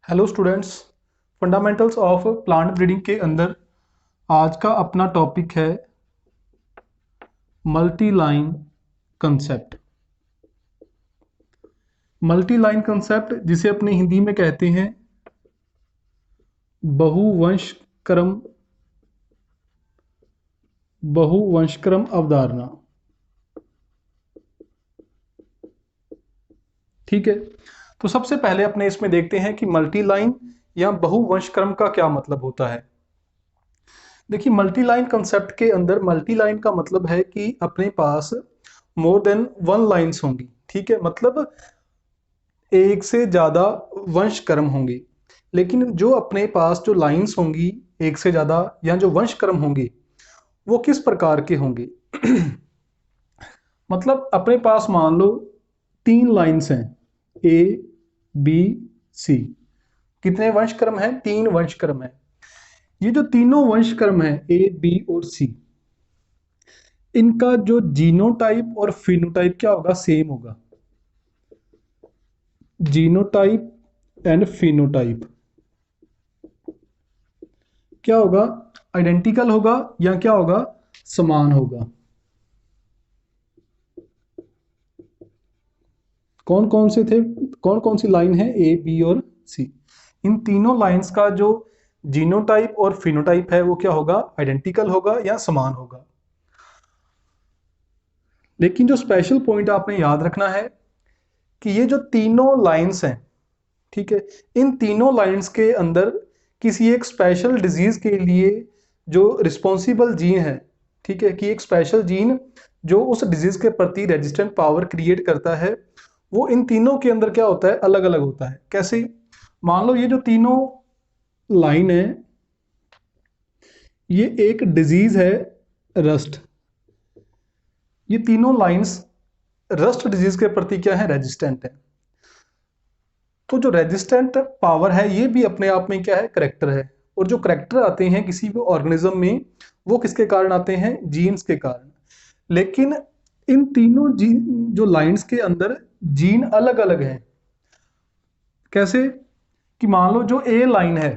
Hello students. Fundamentals of plant breeding के अंदर आज का अपना टॉपिक है multi line concept. Multi line concept जिसे अपने हिंदी में कहते हैं बहुवंशक्रम बहुवंशक्रम अवधारणा। ठीक है, तो सबसे पहले अपने इसमें देखते हैं कि मल्टी लाइन या बहुवंशक्रम का क्या मतलब होता है। देखिए, मल्टी लाइन कंसेप्ट के अंदर मल्टी लाइन का मतलब है कि अपने पास मोर देन वन लाइन्स होंगी। ठीक है, मतलब एक से ज़्यादा वंशक्रम होंगे। लेकिन जो अपने पास जो लाइन्स होंगी एक से ज़्यादा या जो वंशक्रम होंगे वो किस प्रकार के होंगे। मतलब अपने पास मान लो तीन लाइन्स हैं, ए बी सी। कितने वंशक्रम हैं? तीन वंशक्रम हैं। ये जो तीनों वंशक्रम हैं ए बी और सी, इनका जो जीनोटाइप और फिनोटाइप क्या होगा? सेम होगा। जीनोटाइप एंड फिनोटाइप क्या होगा? आइडेंटिकल होगा या क्या होगा? समान होगा। कौन कौन से थे? कौन कौन सी लाइन है? ए बी और सी। इन तीनों लाइंस का जो जीनोटाइप और फिनोटाइप है वो क्या होगा? आइडेंटिकल होगा या समान होगा। लेकिन जो स्पेशल पॉइंट आपने याद रखना है कि ये जो तीनों लाइंस हैं, ठीक है, इन तीनों लाइंस के अंदर किसी एक स्पेशल डिजीज के लिए जो रिस्पॉन्सिबल जीन है, ठीक है, कि एक स्पेशल जीन जो उस डिजीज के प्रति रेजिस्टेंट पावर क्रिएट करता है, वो इन तीनों के अंदर क्या होता है? अलग अलग होता है। कैसे? मान लो ये जो तीनों लाइन है, ये एक डिजीज है रस्ट। ये तीनों लाइंस रस्ट डिजीज के प्रति क्या है? रेजिस्टेंट है। तो जो रेजिस्टेंट पावर है ये भी अपने आप में क्या है? करेक्टर है। और जो करेक्टर आते हैं किसी भी ऑर्गेनिज्म में वो किसके कारण आते हैं? जीन्स के कारण। लेकिन इन तीनों जीन जो लाइंस के अंदर जीन अलग अलग हैं। कैसे? कि मान लो जो ए लाइन है,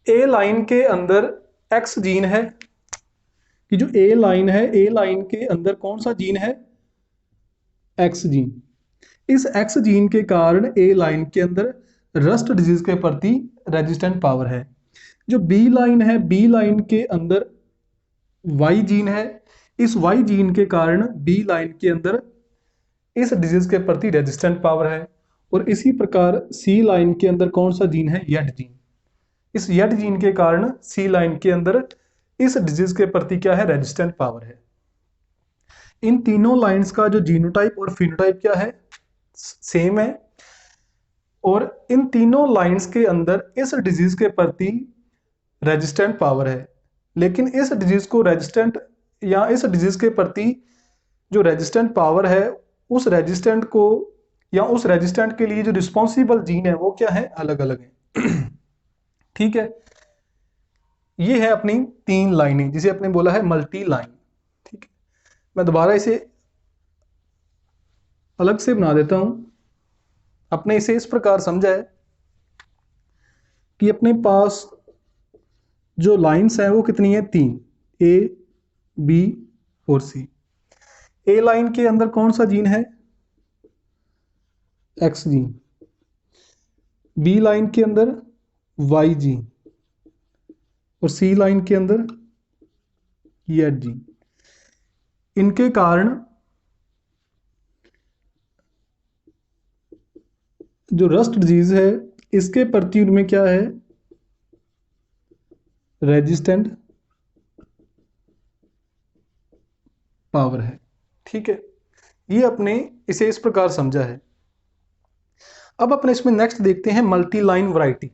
ए लाइन के अंदर एक्स जीन है। कि जो ए लाइन है, ए लाइन के अंदर कौन सा जीन है? X gene. इस एक्स जीन के कारण ए लाइन के अंदर रस्ट डिजीज के प्रति रेजिस्टेंट पावर है। जो बी लाइन है, बी लाइन के अंदर वाई जीन है। इस वाई जीन के कारण बी लाइन के अंदर इस डिजीज के प्रति रेजिस्टेंट पावर है। और इसी प्रकार सी लाइन के अंदर कौन सा जीन है? येड जीन। इस येड जीन के कारण सी लाइन के अंदर इस डिजीज के प्रति क्या है? रेजिस्टेंट पावर है। इन तीनों लाइंस का जो जीनोटाइप और फिनोटाइप क्या है? सेम है। और इन तीनों लाइंस के अंदर इस डिजीज के प्रति रेजिस्टेंट पावर है। लेकिन इस डिजीज को रेजिस्टेंट या इस डिजीज के प्रति जो रेजिस्टेंट पावर है, उस रेजिस्टेंट को या उस रेजिस्टेंट के लिए जो रिस्पॉन्सिबल जीन है वो क्या है? अलग अलग है। ठीक है, ये है अपनी तीन लाइनें जिसे अपने बोला है मल्टी लाइन। ठीक है, मैं दोबारा इसे अलग से बना देता हूं। अपने इसे इस प्रकार समझा है कि अपने पास जो लाइंस है वो कितनी है? तीन, ए बी और सी। ए लाइन के अंदर कौन सा जीन है? X gene. बी लाइन के अंदर वाई जीन। और सी लाइन के अंदर येड जीन। इनके कारण जो रस्ट डिजीज है इसके प्रति उनमें क्या है? रेजिस्टेंट पावर है। ठीक है, ये अपने इसे इस प्रकार समझा है। अब अपने इसमें नेक्स्ट देखते हैं मल्टी लाइन वैरायटी।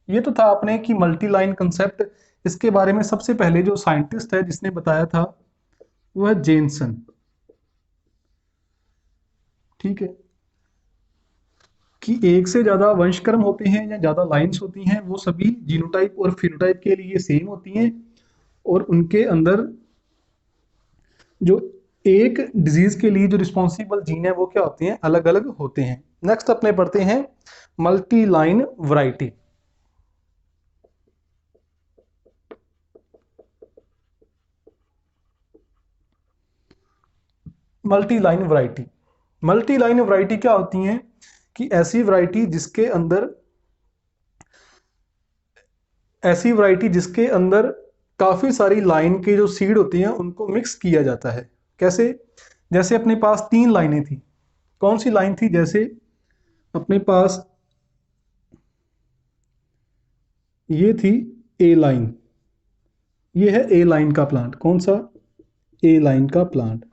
ये तो था अपने कि मल्टी लाइन कंसेप्ट, इसके बारे में सबसे पहले जो साइंटिस्ट है जिसने बताया था वो है जेनसन। ठीक है, कि एक से ज्यादा वंशक्रम होते हैं या ज्यादा लाइंस होती हैं वो सभी जीनोटाइप और फिनोटाइप के लिए सेम होती हैं। और उनके अंदर जो एक डिजीज के लिए जो रिस्पॉन्सिबल जीन है वो क्या होते हैं? अलग अलग होते हैं। नेक्स्ट अपने पढ़ते हैं multi line variety. Multi line variety, multi line variety क्या होती है कि ऐसी वैरायटी जिसके अंदर काफी सारी लाइन के जो सीड होती हैं उनको मिक्स किया जाता है। कैसे? जैसे अपने पास 3 लाइनें थी, कौन सी लाइन थी? जैसे अपने पास ये थी ए लाइन, ये है ए लाइन का प्लांट। कौन सा? ए लाइन का प्लांट।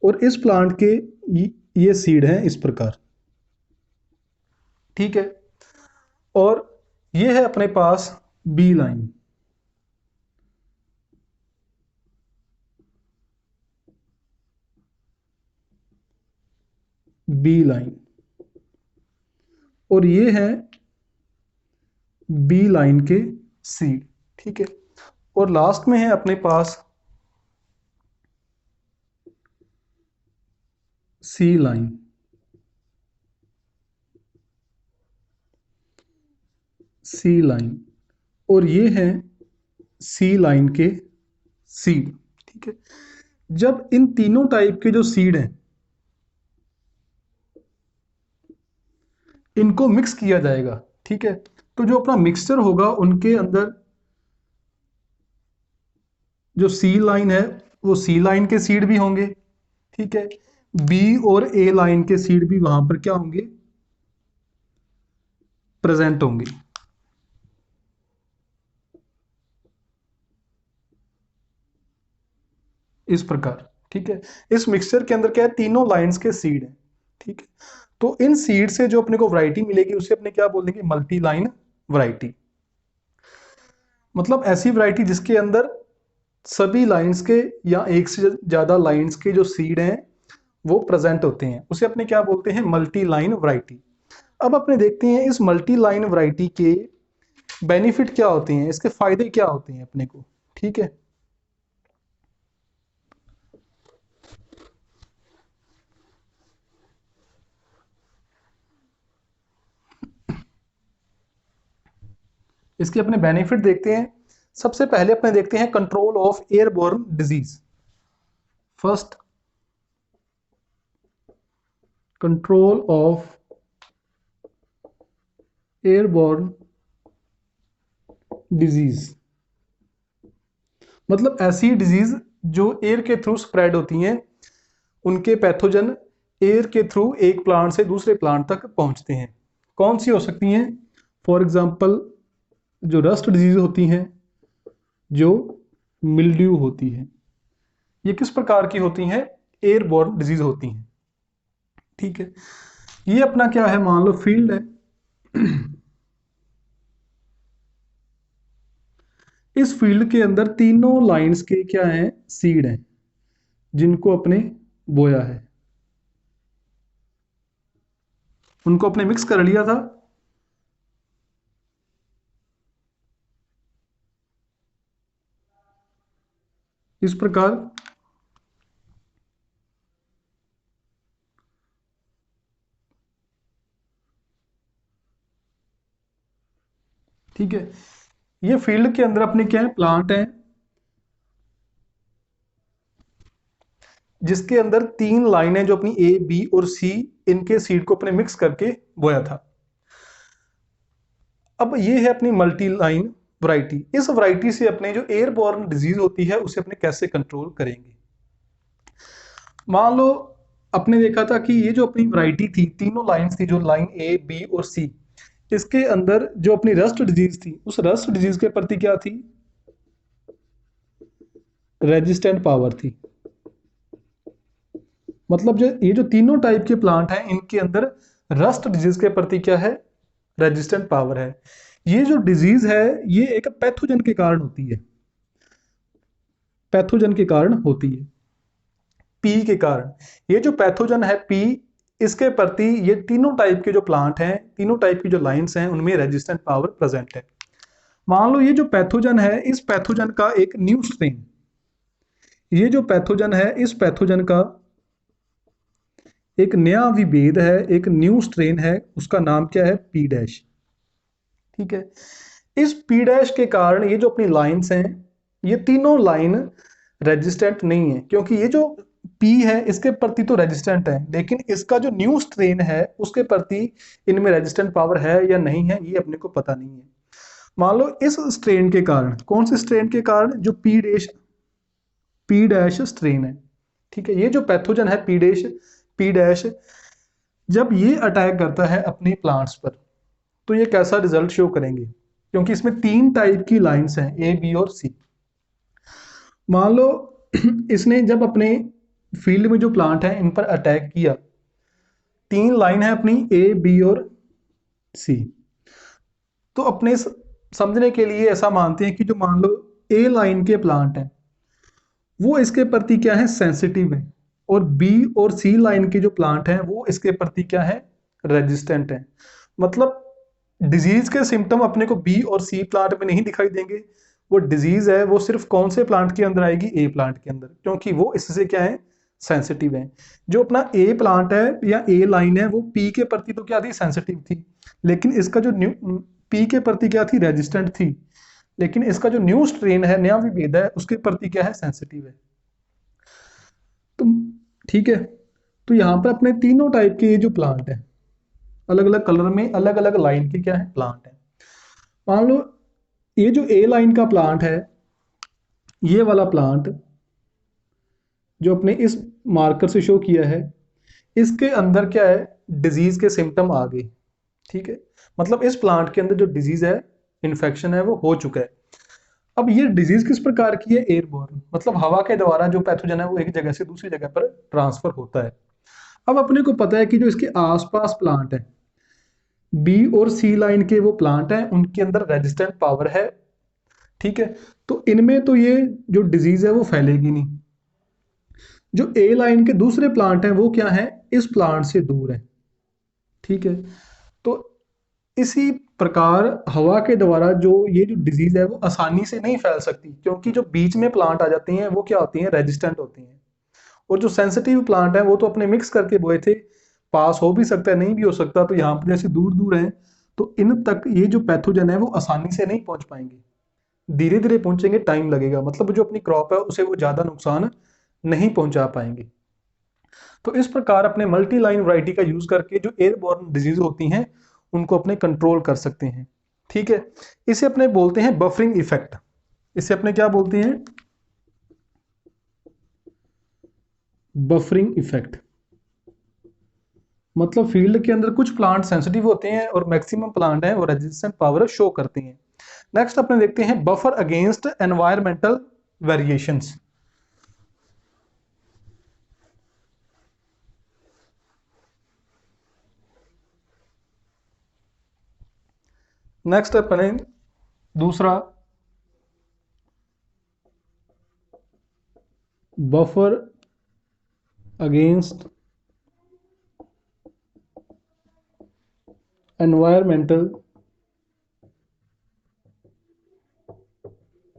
और इस प्लांट के ये सीड हैं इस प्रकार, ठीक है। और ये है अपने पास बी लाइन, बी लाइन, और ये है बी लाइन के सीड, ठीक है। और लास्ट में है अपने पास सी लाइन, सी लाइन, और ये है सी लाइन के सीड, ठीक है। जब इन तीनों टाइप के जो सीड हैं इनको मिक्स किया जाएगा, ठीक है, तो जो अपना मिक्सचर होगा उनके अंदर जो सी लाइन है वो सी लाइन के सीड भी होंगे, ठीक है। बी और ए लाइन के सीड भी वहां पर क्या होंगे? प्रेजेंट होंगे। इस प्रकार, ठीक है। इस मिक्सचर के अंदर क्या है? तीनों लाइंस के सीड हैं, ठीक है। तो इन सीड से जो अपने को वैरायटी मिलेगी उसे अपने क्या बोलेंगे? Multi line variety. मतलब ऐसी वैरायटी जिसके अंदर सभी लाइंस के या एक से ज्यादा लाइंस के जो सीड हैं वो प्रेजेंट होते हैं, उसे अपने क्या बोलते हैं? Multi line variety. अब अपने देखते हैं इस मल्टी लाइन वैरायटी के बेनिफिट क्या होते हैं, इसके फायदे क्या होते हैं अपने को, ठीक है। इसके अपने बेनिफिट देखते हैं। सबसे पहले अपने देखते हैं control of airborne disease. First, control of airborne disease, मतलब ऐसी डिजीज जो एयर के थ्रू स्प्रेड होती हैं, उनके पैथोजन एयर के थ्रू एक प्लांट से दूसरे प्लांट तक पहुंचते हैं। कौन सी हो सकती हैं? फॉर एग्जांपल जो रस्ट डिजीज होती हैं, जो मिल्ड्यू होती है, ये किस प्रकार की होती हैं? एयरबोर्न डिजीज होती हैं, ठीक है। ये अपना क्या है? मान लो फील्ड है। इस फील्ड के अंदर तीनों लाइंस के क्या हैं? सीड हैं, जिनको अपने बोया है, उनको अपने मिक्स कर लिया था। इस प्रकार ठीक है। ये फील्ड के अंदर अपने क्या है? प्लांट है, जिसके अंदर 3 लाइनें जो अपनी ए बी और सी, इनके सीड को अपने मिक्स करके बोया था। अब ये है अपनी मल्टी लाइन वैरायटी। इस वैरायटी से अपने जो एयरबोर्न डिजीज होती है उसे अपने कैसे कंट्रोल करेंगे? मान लो अपने देखा था कि ये जो अपनी वैरायटी थी, तीनों लाइंस थी, जो लाइन ए बी और सी, इसके अंदर जो अपनी रस्ट डिजीज थी, उस रस्ट डिजीज के प्रति क्या थी? रेजिस्टेंट पावर थी। मतलब जो ये जो तीनों टाइप के प्लांट हैं इनके अंदर रस्ट डिजीज के प्रति क्या है? रेजिस्टेंट पावर है। ये जो डिजीज है ये एक पैथोजन के कारण होती है, पैथोजन के कारण होती है, पी के कारण। ये जो पैथोजन है पी, इसके प्रति ये तीनों टाइप के जो प्लांट हैं, तीनों टाइप की जो लाइंस हैं, उनमें रेजिस्टेंट पावर प्रेजेंट है। मान लो ये जो पैथोजन है, इस पैथोजन का एक न्यू स्ट्रेन, ये जो पैथोजन है इस पैथोजन का एक नया विभेद है, एक न्यू स्ट्रेन है, उसका नाम क्या है, पी डैश। ठीक है, इस पी डैश के कारण ये जो अपनी लाइंस हैं, ये तीनों लाइन रेजिस्टेंट नहीं है, क्योंकि ये जो पी है इसके प्रति तो रेजिस्टेंट है, लेकिन इसका जो न्यू स्ट्रेन है उसके प्रति इनमें रेजिस्टेंट पावर है या नहीं है, ये अपने को पता नहीं है। मान लो इस स्ट्रेन के कारण, कौन से स्ट्रेन के कारण, जो पी डैश स्ट्रेन है। ठीक है, ये जो पैथोजन है पी डैश, जब ये अटैक करता है अपनी प्लांट्स पर, तो ये कैसा रिजल्ट शो करेंगे, क्योंकि इसमें 3 टाइप की लाइंस हैं, ए बी और सी। मान लो इसने जब अपने फील्ड में जो प्लांट है इन पर अटैक किया, 3 लाइन है अपनी, ए बी और सी। तो अपने समझने के लिए ऐसा मानते हैं कि जो मान लो ए लाइन के प्लांट हैं वो इसके प्रति क्या है, सेंसिटिव है, और बी और सी लाइन के जो प्लांट हैं वो इसके प्रति क्या है, रेजिस्टेंट है। मतलब डिजीज के सिम्टम अपने को बी और सी प्लांट में नहीं दिखाई देंगे, वो डिजीज है वो सिर्फ कौन से प्लांट के अंदर आएगी, ए प्लांट के अंदर, क्योंकि वो इससे क्या है, सेंसिटिव है। जो अपना ए प्लांट है या ए लाइन है वो पी के प्रति तो क्या थी, सेंसिटिव थी, लेकिन इसका जो न्यू पी के प्रति क्या थी, रेजिस्टेंट थी, लेकिन इसका जो न्यू स्ट्रेन है, नया विभेद है, उसके प्रति क्या है, सेंसिटिव है। तो ठीक है, तो यहाँ पर अपने तीनों टाइप के ये जो प्लांट है, अलग अलग कलर में अलग अलग लाइन के क्या है, प्लांट है। मान लो ये जो ए लाइन का प्लांट है, ये वाला प्लांट जो अपने इस मार्कर से शो किया है, इसके अंदर क्या है, डिजीज के सिम्टम आ गए। ठीक है, मतलब इस प्लांट के अंदर जो डिजीज है, इन्फेक्शन है, वो हो चुका है। अब ये डिजीज किस प्रकार की है, एयरबोर्न, मतलब हवा के द्वारा जो पैथोजन है वो एक जगह से दूसरी जगह पर ट्रांसफर होता है। अब अपने को पता है कि जो इसके आसपास प्लांट है, बी और सी लाइन के वो प्लांट हैं, उनके अंदर रेजिस्टेंट पावर है। ठीक है, तो इनमें तो ये जो डिजीज है वो फैलेगी नहीं। जो ए लाइन के दूसरे प्लांट हैं वो क्या है, इस प्लांट से दूर है। ठीक है, तो इसी प्रकार हवा के द्वारा जो ये जो डिजीज है वो आसानी से नहीं फैल सकती, क्योंकि जो बीच में प्लांट आ जाती हैं वो क्या होती हैं, रेजिस्टेंट होती हैं। और जो सेंसिटिव प्लांट है वो तो अपने मिक्स करके बोए थे, पास हो भी सकता है नहीं भी हो सकता, तो यहाँ पर जैसे दूर दूर है तो इन तक ये जो पैथोजन है वो आसानी से नहीं पहुंच पाएंगे, धीरे धीरे पहुंचेंगे, टाइम लगेगा, मतलब जो अपनी क्रॉप है उसे वो ज्यादा नुकसान नहीं पहुंचा पाएंगे। तो इस प्रकार अपने मल्टी लाइन वैरायटी का यूज करके जो एयरबॉर्न डिजीज होती हैं उनको अपने कंट्रोल कर सकते हैं। ठीक है, इसे अपने बोलते हैं बफरिंग इफेक्ट। इसे अपने क्या बोलते हैं, बफरिंग इफेक्ट। मतलब फील्ड के अंदर कुछ प्लांट सेंसिटिव होते हैं और मैक्सिमम प्लांट हैं वो रेजिस्टेंट पावर शो करते हैं। नेक्स्ट अपने देखते हैं buffer against environmental variations. Next अपने दूसरा बफर अगेंस्ट एनवायरमेंटल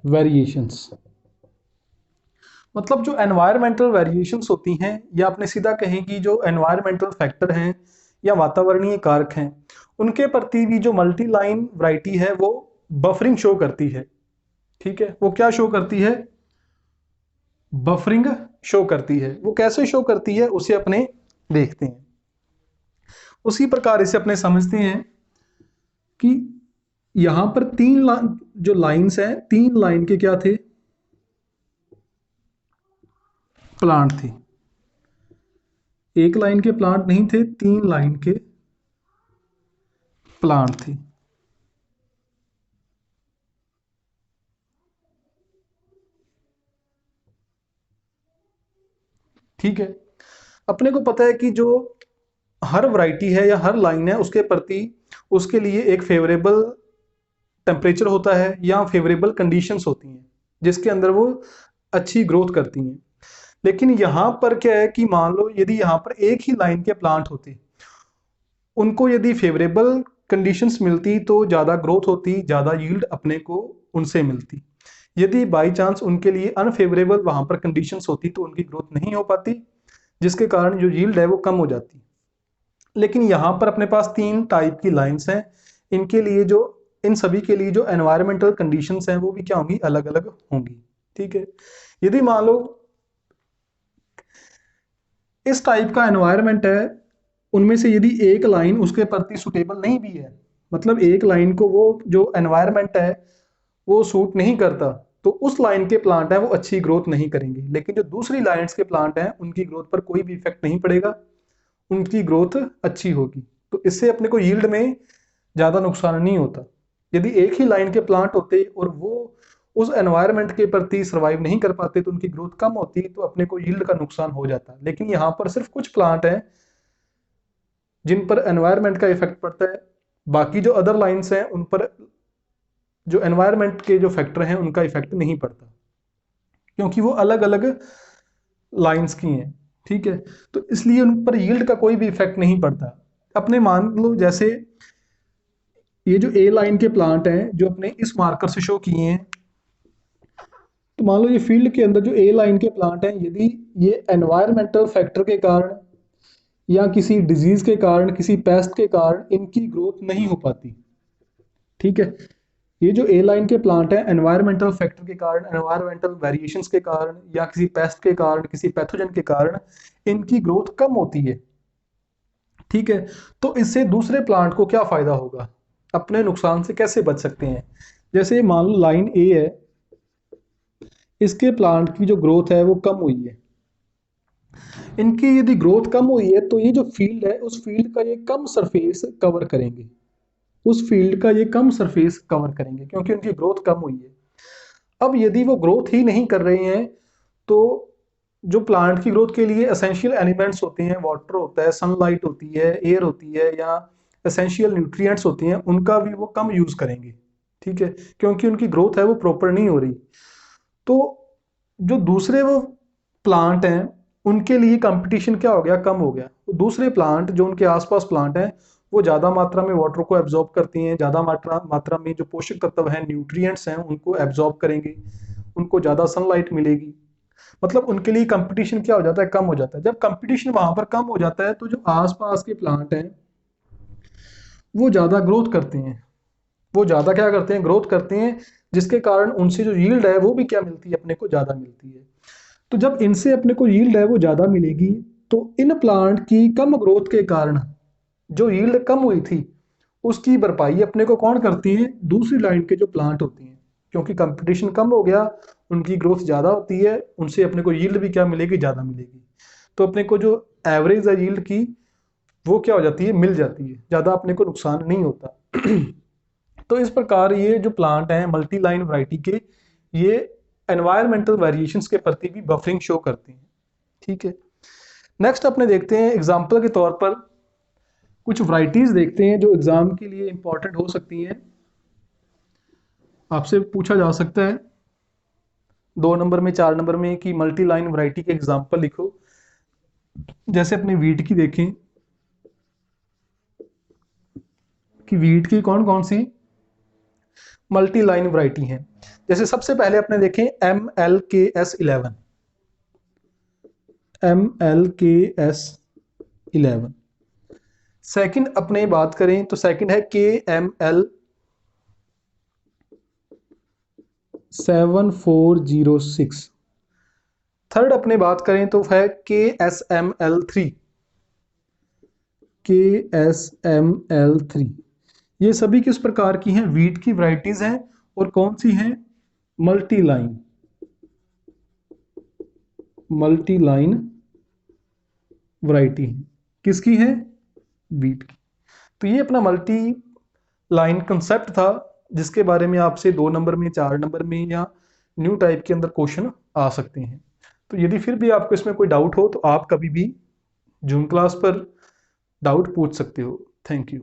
वेरिएशंस। मतलब जो एनवायरमेंटल वेरिएशंस होती हैं, या आपने सीधा कहें कि जो एनवायरमेंटल फैक्टर हैं या वातावरणीय कारक हैं, उनके प्रति भी जो मल्टी लाइन वैरायटी है वो बफरिंग शो करती है। ठीक है, वो क्या शो करती है, बफरिंग शो करती है। वो कैसे शो करती है उसे अपने देखते हैं। उसी प्रकार इसे अपने समझते हैं कि यहां पर जो लाइंस हैं, 3 लाइन के क्या थे, प्लांट थे। एक लाइन के प्लांट नहीं थे, 3 लाइन के प्लांट थे। ठीक है, अपने को पता है कि जो हर वैरायटी है या हर लाइन है उसके प्रति उसके लिए एक फेवरेबल टेम्परेचर होता है या फेवरेबल कंडीशंस होती हैं जिसके अंदर वो अच्छी ग्रोथ करती हैं। लेकिन यहाँ पर क्या है कि मान लो यदि यहाँ पर एक ही लाइन के प्लांट होते, उनको यदि फेवरेबल कंडीशंस मिलती तो ज़्यादा ग्रोथ होती, ज़्यादा यील्ड अपने को उनसे मिलती। यदि बाई चांस उनके लिए अनफेवरेबल वहाँ पर कंडीशंस होती तो उनकी ग्रोथ नहीं हो पाती, जिसके कारण जो यील्ड है वो कम हो जाती है। लेकिन यहाँ पर अपने पास 3 टाइप की लाइंस हैं, इनके लिए जो इन सभी के लिए जो एनवायरमेंटल कंडीशंस हैं वो भी क्या होंगी, अलग अलग होंगी। ठीक है, यदि मान लो इस टाइप का एनवायरनमेंट है, उनमें से यदि एक लाइन उसके प्रति सुटेबल नहीं भी है, मतलब एक लाइन को वो जो एनवायरनमेंट है वो सूट नहीं करता, तो उस लाइन के प्लांट है वो अच्छी ग्रोथ नहीं करेंगे। लेकिन जो दूसरी लाइन्स के प्लांट हैं उनकी ग्रोथ पर कोई भी इफेक्ट नहीं पड़ेगा, उनकी ग्रोथ अच्छी होगी। तो इससे अपने को यील्ड में ज़्यादा नुकसान नहीं होता। यदि एक ही लाइन के प्लांट होते और वो उस एनवायरनमेंट के प्रति सर्वाइव नहीं कर पाते तो उनकी ग्रोथ कम होती, तो अपने को यील्ड का नुकसान हो जाता। लेकिन यहाँ पर सिर्फ कुछ प्लांट हैं जिन पर एनवायरनमेंट का इफेक्ट पड़ता है, बाकी जो अदर लाइन्स हैं उन पर जो एनवायरनमेंट के जो फैक्टर हैं उनका इफेक्ट नहीं पड़ता, क्योंकि वो अलग अलग लाइन्स की हैं। ठीक है, तो इसलिए उन पर यील्ड का कोई भी इफेक्ट नहीं पड़ता। अपने मान लो जैसे ये जो ए लाइन के प्लांट हैं जो अपने इस मार्कर से शो किए हैं, तो मान लो ये फील्ड के अंदर जो ए लाइन के प्लांट हैं, यदि ये एनवायरमेंटल फैक्टर के कारण या किसी डिजीज के कारण, किसी पेस्ट के कारण इनकी ग्रोथ नहीं हो पाती। ठीक है, ये जो ए लाइन के प्लांट हैं एनवायरमेंटल फैक्टर के कारण, एनवायरमेंटल वेरिएशंस के कारण या किसी पेस्ट के कारण, किसी पैथोजन के कारण इनकी ग्रोथ कम होती है। ठीक है, तो इससे दूसरे प्लांट को क्या फायदा होगा, अपने नुकसान से कैसे बच सकते हैं। जैसे मान लो लाइन ए है, इसके प्लांट की जो ग्रोथ है वो कम हुई है, इनकी यदि ग्रोथ कम हुई है तो ये जो फील्ड है उस फील्ड का ये कम सरफेस कवर करेंगे, उस फील्ड का ये कम सरफेस कवर करेंगे क्योंकि उनकी ग्रोथ कम हुई है। अब यदि वो ग्रोथ ही नहीं कर रहे हैं तो जो प्लांट की ग्रोथ के लिए एसेंशियल एलिमेंट्स होते हैं, वाटर होता है, सनलाइट होती है, एयर होती है, या एसेंशियल न्यूट्रिएंट्स होती हैं, उनका भी वो कम यूज करेंगे। ठीक है, क्योंकि उनकी ग्रोथ है वो प्रॉपर नहीं हो रही। तो जो दूसरे वो प्लांट हैं उनके लिए कंपटीशन क्या हो गया, कम हो गया। तो दूसरे प्लांट जो उनके आसपास प्लांट हैं वो ज़्यादा मात्रा में वाटर को एब्जॉर्ब करती हैं, ज़्यादा मात्रा में जो पोषक तत्व हैं, न्यूट्रिएंट्स हैं, उनको एब्जॉर्ब करेंगे, उनको ज़्यादा सनलाइट मिलेगी। मतलब उनके लिए कंपटीशन क्या हो जाता है, कम हो जाता है। जब कंपटीशन वहां पर कम हो जाता है तो जो आसपास के प्लांट हैं वो ज़्यादा ग्रोथ करते हैं, वो ज़्यादा क्या करते हैं, ग्रोथ करते हैं, जिसके कारण उनसे जो यील्ड है वो भी क्या मिलती है, अपने को ज़्यादा मिलती है। तो जब इनसे अपने को यील्ड है वो ज़्यादा मिलेगी तो इन प्लांट की कम ग्रोथ के कारण जो यील्ड कम हुई थी उसकी भरपाई अपने को कौन करती है, दूसरी लाइन के जो प्लांट होती हैं। क्योंकि कंपटीशन कम हो गया, उनकी ग्रोथ ज़्यादा होती है, उनसे अपने को यील्ड भी क्या मिलेगी, ज़्यादा मिलेगी। तो अपने को जो एवरेज है यील्ड की वो क्या हो जाती है, मिल जाती है, ज़्यादा अपने को नुकसान नहीं होता। तो इस प्रकार ये जो प्लांट हैं मल्टी लाइन वैरायटी के, ये एनवायरमेंटल वेरिएशंस के प्रति भी बफरिंग शो करते हैं। ठीक है, नेक्स्ट अपने देखते हैं एग्जांपल के तौर पर कुछ वैरायटीज देखते हैं जो एग्जाम के लिए इंपॉर्टेंट हो सकती हैं। आपसे पूछा जा सकता है 2 नंबर में, 4 नंबर में कि मल्टी लाइन वैरायटी के एग्जांपल लिखो। जैसे अपने वीट की देखें कि वीट की कौन कौन सी मल्टी लाइन वैरायटी हैं। जैसे सबसे पहले अपने देखें MLKS11, MLKS11। सेकंड अपने बात करें तो सेकंड है KML7406। थर्ड अपने बात करें तो है KSML3, KSML3। ये सभी किस प्रकार की हैं, वीट की वैरायटीज हैं, और कौन सी हैं, मल्टी लाइन वैरायटी है। किसकी है, वीट की। तो ये अपना मल्टी लाइन कंसेप्ट था जिसके बारे में आपसे 2 नंबर में, 4 नंबर में या न्यू टाइप के अंदर क्वेश्चन आ सकते हैं। तो यदि फिर भी आपको इसमें कोई डाउट हो तो आप कभी भी जूम क्लास पर डाउट पूछ सकते हो। Thank you.